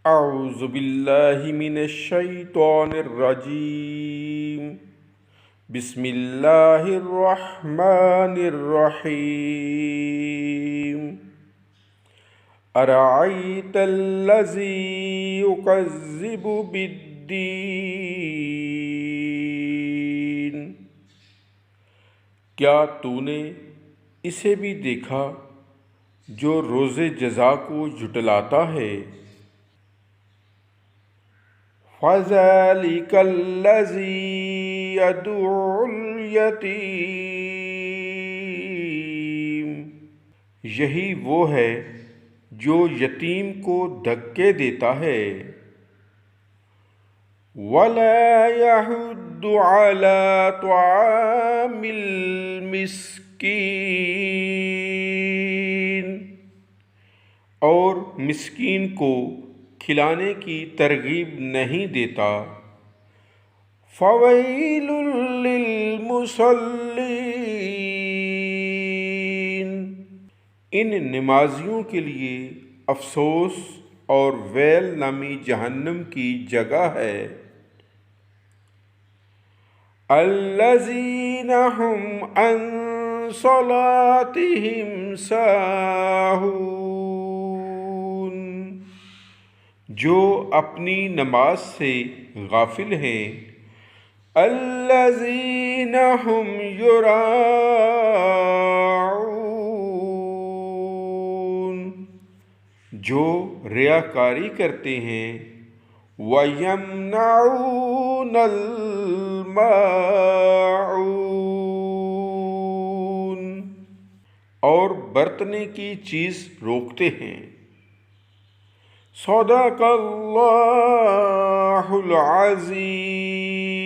اعوذ باللہ من الشیطان الرجیم بسم اللہ الرحمن الرحیم ارأیت الذی یکذب بالدین، کیا تو نے اسے بھی دیکھا جو روز جزا کو جھٹلاتا ہے؟ فَذَلِكَ الَّذِي يَدُعُّ الْيَتِيمَ، یہی وہ ہے جو یتیم کو دھکے دیتا ہے۔ وَلَا يَحُضُّ عَلَىٰ طَعَامِ الْمِسْكِينِ، اور مسکین کو کھلانے کی ترغیب نہیں دیتا۔ فَوَيْلٌ لِّلْمُصَلِّينَ، ان نمازیوں کے لیے افسوس اور ویل نامی جہنم کی جگہ ہے۔ الَّذِينَ هُمْ عَن صَلَاتِهِمْ سَاهُونَ، جو اپنی نماز سے غافل ہیں۔ الَّذِينَ هُمْ يُرَاءُونَ، جو ریاکاری کرتے ہیں۔ وَيَمْنَعُونَ الْمَاعُونَ، اور برتنے کی چیز روکتے ہیں۔ صدق اللہ العظیم۔